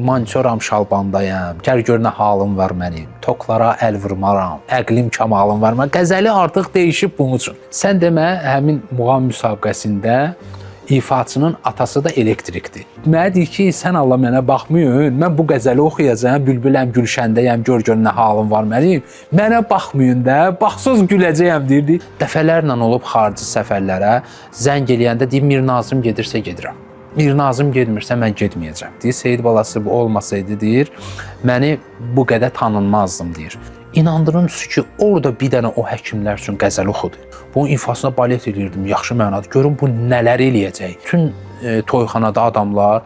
mançoram şalbandayam, gəl gör nə halım var mənim, toklara əl vurmaram, əqlim kamalım var. Qəzəli artıq dəyişib bunun üçün. Sən demə, həmin muğam müsabiqəsində ifaçının atası da elektrikdir. Mənə deyir ki, sən Allah mənə baxmayın, mən bu qəzəli oxuyacağam, bülbüləm, gülşəndəyəm, gör nə halım var mənim. Mənə baxmayın da, baxsız güləcəyəm deyirdi. Dəfələrlə olub xarici səfərlərə zəng eləyəndə deyir, Mir Nazım gedirsə gedirəm. Mir Nazım getmirsə mən getməyəcəm. Deyir, Seyid balası bu olmasaydı deyir, məni bu qədər tanınmazdım deyir. İnandırım ki, orada bir dənə o həkimlər üçün qəzəl oxudu. Bunun ifasına balet edirdim, yaxşı mənada. Görün bu nələr eləyəcək. Bütün toyxanada adamlar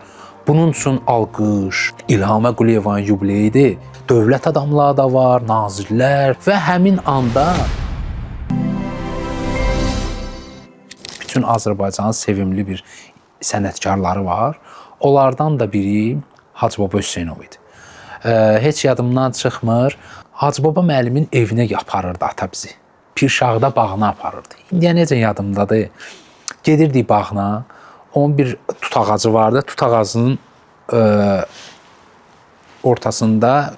bunun üçün alqış, İlhamə Quliyevanın yubileyidir. Dövlət adamları da var, nazirlər və həmin anda bütün Azərbaycanın sevimli bir sənətkarları var. Onlardan da biri Hacı Baba Hüseynov idi. Heç yadımdan çıxmır. Hacı Baba müəllimin evinə aparırdı ata bizi. Pirşağda bağına aparırdı. İndiyə necə yadımdadır. Gedirdik bağına. Onun bir tut ağacı vardı. Tut ağacının ortasında,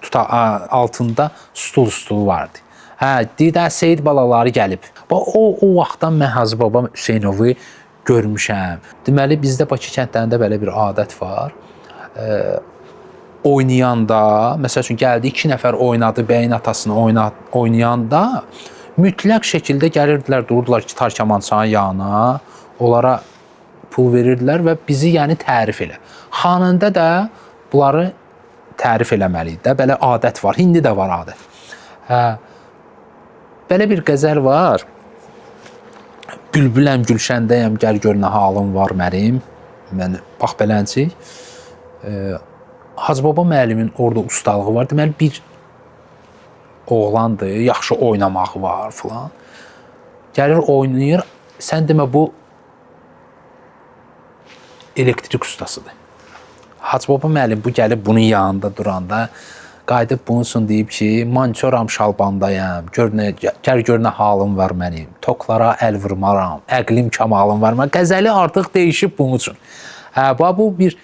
altında stul vardı. Deyir də Seyid balaları gəlib. O vaxtdan mən Hacı Baba Hüseynovu görmüşəm. Deməli, bizdə Bakı kəndlərində belə bir adət var. Oynayanda, məsəl üçün gəldi 2 nəfər oynadı, bəyin atasını oynayanda mütləq şəkildə gəlirdilər, dururdular ki, tar-kamançanın yanına, onlara pul verirdilər və bizi yəni tərif elə. Xanəndə də bunları tərif eləməliydi də, belə adət var, indi də var adət. Belə bir qəzəl var. Bülbüləm, gülşəndəyəm, gəl gör nə halım var mənim. Mən bax beləncik. Hacı Baba müəllimin orada ustalığı var. Deməli, bir oğlandır, yaxşı oynamağı var filan. Gəlir, oynayır. Sən demə, bu elektrik ustasıdır. Hacı Baba müəllim bu gəlib bunun yanında duranda qayıdıb bunun üçün deyib ki, mançoram şalbandayam, gəl gör nə halım var mənim, toklara əl vurmaram, əqlim kamalım var. Qəzəli artıq dəyişib bunun üçün. Bu bir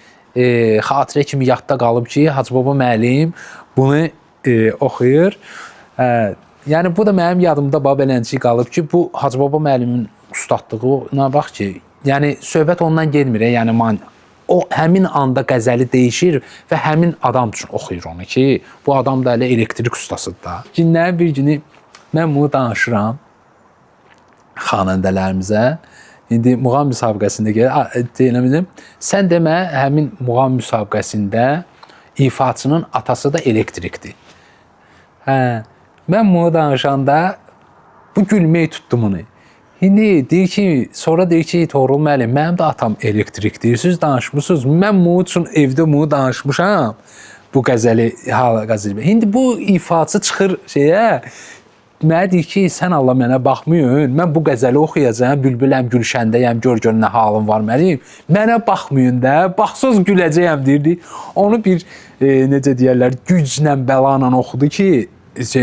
xatirə kimi yadda qalıb ki, Hacı Baba müəllim bunu oxuyur. Yəni, bu da mənim yadımda beləncik qalıb ki, bu Hacı Baba müəllimin ustadlığına bax ki, yəni söhbət ondan gelmir, yəni o həmin anda qəzəli dəyişir və həmin adam üçün oxuyur onu ki, bu adam da elə elektrik ustasıdır da. Günlərin bir günü mən bunu danışıram xanəndələrimizə. İndi muğam müsabiqəsində deyiləm. Sən demə, həmin muğam müsabiqəsində ifaçının atası da elektrikdir. Mən bunu danışanda bu gülməyi tutdum onu. İndi deyir ki, sonra deyir ki, Toğrul müəllim, mənim də atam elektrikdir. Siz danışmışsınız. Mən bunun üçün evdə bunu danışmışam. Bu qəzəli qəzəli. İndi bu ifaçı çıxır şeyə. Mənə deyir ki, sən Allah mənə baxmayın. Mən bu qəzəli oxuyacağam, bülbüləm, gülşəndəyəm, gör nə halım var mənim. Mənə baxmayın da, baxsız güləcəyəm deyirdi. Onu bir necə deyərlər, güclə, bəlanla oxudu ki,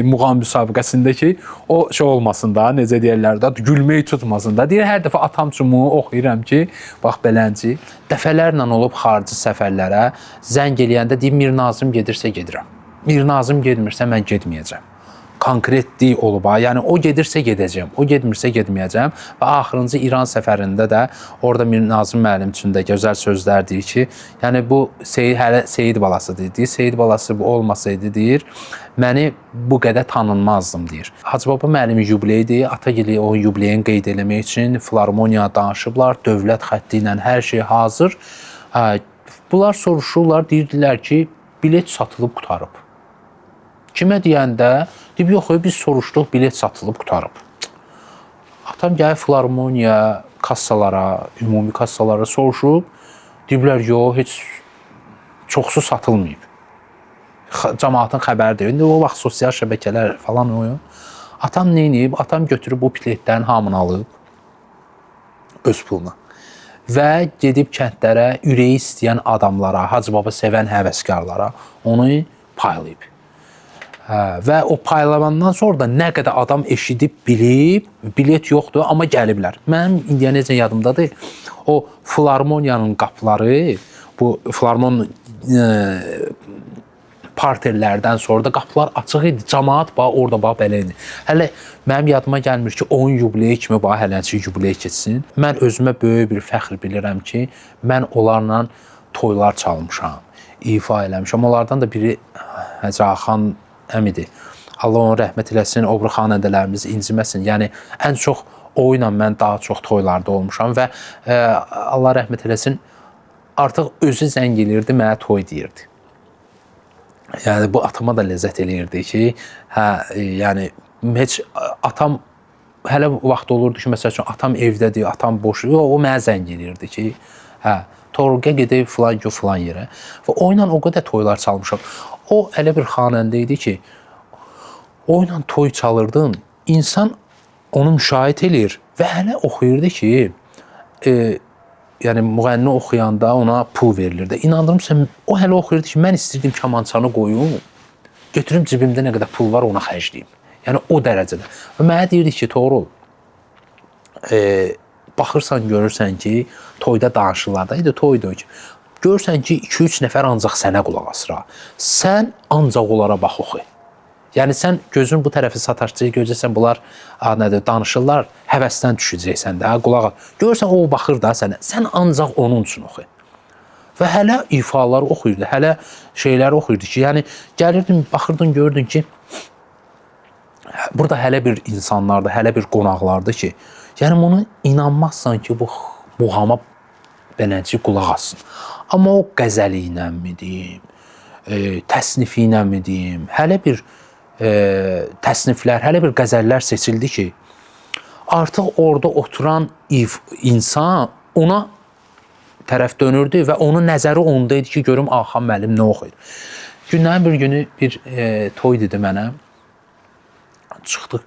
muğam müsabiqəsindəki o şey olmasın da, necə deyərlər də, gülməyi tutmasın da. Deyir, hər dəfə atam üçün bunu oxuyuram ki, bax belənci. Dəfələrlə olub xarici səfərlərə zəng eləyəndə deyir, Mir Nazım gedirsə gedirəm. Mir Nazım getmirsə mən getməyəcəm. Konkretlik olub. Yəni, o gedirsə gedəcəm, o getmirsə getməyəcəm. Və axırıncı İran səfərində də orada Mir Nazım müəllim üçün də gözəl sözlər deyir ki, yəni bu hələ Seyid balasıdır. Deyir, Seyid balası bu olmasaydı, deyir, məni bu qədər tanınmazdım, deyir. Hacı Baba müəllimin yubileyidir. Atagili o yubileyini qeyd eləmək üçün filarmoniya danışıblar, dövlət xətti ilə hər şey hazır. Bunlar soruşurlar, deyirdilər ki, bilet satılıb qutarıb. Kimə deyəndə, deyib, yox, biz soruşduq, bilet satılıb qutarıb. Atam gəlib filarmoniya, kassalara, ümumi kassalara soruşub, deyiblər, yox, heç çoxsu satılmayıb. Cəmaatın xəbəri deyil. İndi o vaxt sosial şəbəkələr falan oyun. Atam neyniyib? Atam götürüb bu biletlərin hamını alıb öz puluna. Və gedib kəndlərə, ürəyi istəyən adamlara, Hacı Baba sevən həvəskarlara onu paylayıb. Və o paylamandan sonra da nə qədər adam eşidib, bilib, bilet yoxdur, amma gəliblər. Mənim indiyə necə yadımdadır, o filarmoniyanın qapıları, bu filarmon parterlərdən sonra da qapılar açıq idi. Cəmaət orada belə idi. Hələ mənim yadıma gəlmir ki, oyun yubileyi kimi hələncə yubiley keçsin. Mən özümə böyük bir fəxr bilirəm ki, mən onlarla toylar çalmışam, ifa eləmişəm. Onlardan da biri Həcəxan əmidir. Allah onu rəhmət eləsin, o biri xanəndələrimiz inciməsin. Yəni, ən çox o ilə mən daha çox toylarda olmuşam və Allah rəhmət eləsin, artıq özü zəng elirdi, mənə toy deyirdi. Yəni, bu atama da ləzzət eləyirdi ki, yəni, heç atam, hələ vaxt olurdu ki, məsəl üçün, atam evdədir, atam boş, o mənə zəng eləyirdi ki, Toruqa gedib filan yerə və o ilə o qədər toylar çalmışam. O, elə bir xanəndə idi ki, o ilə toy çalırdın, insan onu müşahidə edir və hələ oxuyurdu ki, yəni müğənni oxuyanda ona pul verilirdi. İnandırım sən, o hələ oxuyurdu ki, mən istəyirdim kamançanı qoyum, götürüm cibimdə nə qədər pul var ona xərcləyim. Yəni o dərəcədə. Və mənə deyirdi ki, Toğrul, baxırsan, görürsən ki, toyda danışırlar da, toyda ki, görürsən ki, 2-3 nəfər ancaq sənə qulaq asır. Sən ancaq onlara bax oxu. Yəni, sən gözün bu tərəfi sataşcıyı görəcəksən, bunlar danışırlar, həvəsdən düşəcəksən də, qulaq as. Görürsən, o baxır da sənə, sən ancaq onun üçün oxu. Və hələ ifaları oxuyurdu, hələ şeyləri oxuyurdu ki, yəni, gəlirdin, baxırdın, gördün ki, burada hələ bir insanlardır, hələ bir qonaqlardır ki, yəni, bunu inanmazsan ki, bu muğama beləcə qulaq assın. Amma o qəzəli ilə mi deyim, təsnifi ilə mi deyim, hələ bir təsniflər, hələ bir qəzəllər seçildi ki, artıq orada oturan insan ona tərəf dönürdü və onun nəzəri onda idi ki, görüm Axan müəllim nə oxuyur. Günlərin bir günü bir toy dedi mənə, çıxdıq,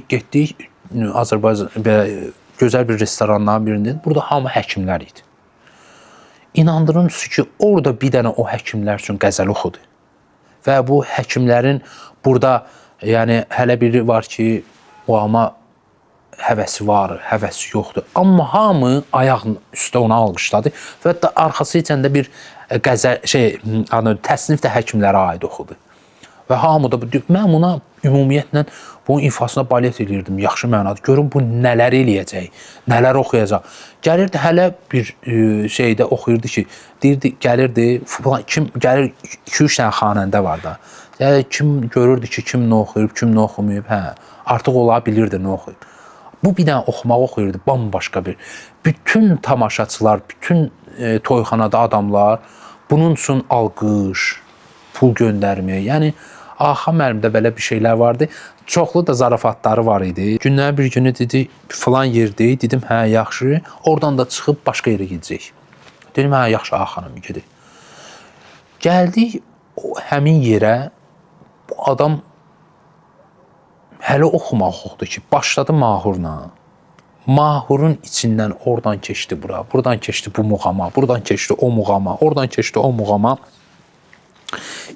getdik, Azərbaycan gözəl bir restoranların birində, burada hamı həkimlər idi. İnandırın ki, orada bir dənə o həkimlər üçün qəzəl oxudu. Və bu həkimlərin burada, yəni hələ biri var ki, muğama həvəsi var, həvəsi yoxdur. Amma hamı ayağın üstə ona almışladı və hətta arxası içəndə bir qəzəl, təsnif də həkimlərə aid oxudu. Və hamı da, mən buna ümumiyyətlə bunun ifasına balet eləyirdim, yaxşı mənada. Görün, bu nələr eləyəcək, nələr oxuyacaq. Gəlirdi, hələ bir şeydə oxuyurdu ki, deyirdi, gəlirdi, gəlir 2-3 dənə xanəndə var da. Yəni, kim görürdü ki, kim nə oxuyub, kim nə oxumayıb, artıq ola bilirdi nə oxuyub. Bu bir dənə oxumaq oxuyurdu, bambaşqa bir. Bütün tamaşaçılar, bütün toyxanada adamlar bunun üçün alqış, pul göndərməyə, yəni, Axan müəllimdə belə bir şeylər vardı. Çoxlu da zarafatları var idi. Günlərin bir günü dedi, filan yerdə, dedim, hə, yaxşı. Oradan da çıxıb başqa yerə gedəcək. Dedim, hə, yaxşı, Axanım, gedək. Gəldik həmin yerə, bu adam hələ oxumaq oxudu ki, başladı mahurla. Mahurun içindən oradan keçdi bura, buradan keçdi bu muğama, buradan keçdi o muğama, oradan keçdi o muğama.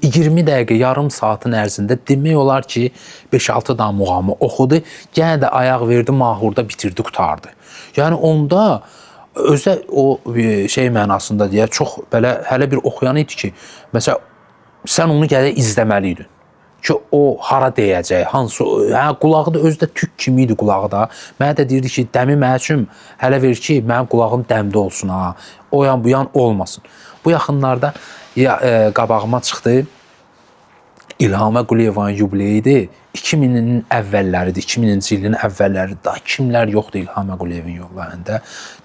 20 dəqiqə, yarım saatın ərzində demək olar ki, 5-6 dənə muğamı oxudu, yenə də ayaq verdi, mahurda bitirdi, qutardı. Yəni onda özə o şey mənasında deyə çox belə hələ bir oxuyan idi ki, məsələn, sən onu gələk izləməliydin ki, o hara deyəcək, hansı, qulağı da özü də tük kimi idi qulağı da. Mənə də deyirdi ki, dəmi mənə üçün hələ verir ki, mənim qulağım dəmdə olsun, o yan bu yan olmasın. Bu yaxınlarda qabağıma çıxdı, İlham Əquliyevanın yubileyidir, 2000-in əvvəlləridir, 2000-ci ilin əvvəlləridir, daha kimlər yoxdur İlham Əquliyevin yubileyində.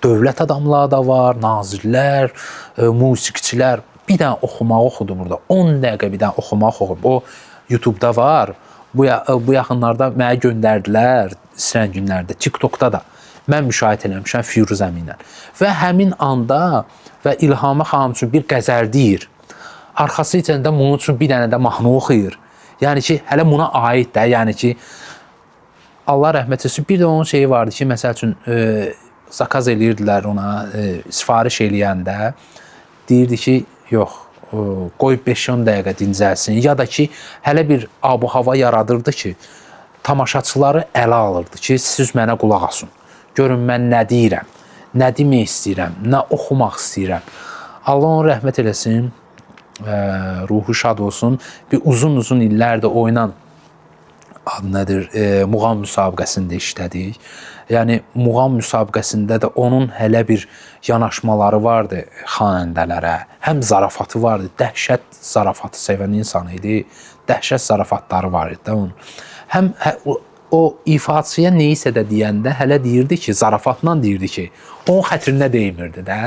Dövlət adamları da var, nazirlər, musiqiçilər, bir dənə oxumaq oxudu burada, 10 dəqiqə bir dənə oxumaq oxudu. O YouTube-da var, bu yaxınlarda mənə göndərdilər, istəyən günlərdə, TikTok-da da. Mən müşahidə eləmişəm Firuz əmi ilə. Və həmin anda və İlhamə xanım üçün bir qəzəl deyir. Arxası içəndə bunun üçün bir dənə də mahnı oxuyur. Yəni ki, hələ buna aid də, yəni ki, Allah rəhmət etsin, bir də onun şeyi vardı ki, məsəl üçün, zakaz eləyirdilər ona, sifariş eləyəndə, deyirdi ki, yox, qoy 5-10 dəqiqə dincəlsin, ya da ki, hələ bir abu-hava yaradırdı ki, tamaşaçıları ələ alırdı ki, siz mənə qulaq asın. Görün, mən nə deyirəm, nə demək istəyirəm, nə oxumaq istəyirəm. Allah onu rəhmət eləsin. ruhu şad olsun, bir uzun illərdir oynan adı nədir, muğam müsabiqəsində işlədik. Yəni muğam müsabiqəsində də onun hələ bir yanaşmaları vardı xanəndələrə. Həm zarafatı vardı, dəhşət zarafatı sevən insan idi. Dəhşət zarafatları var idi onun. Həm o ifaçıya neysə də deyəndə hələ deyirdi ki, zarafatla deyirdi ki, onun xətrinə deymirdi də.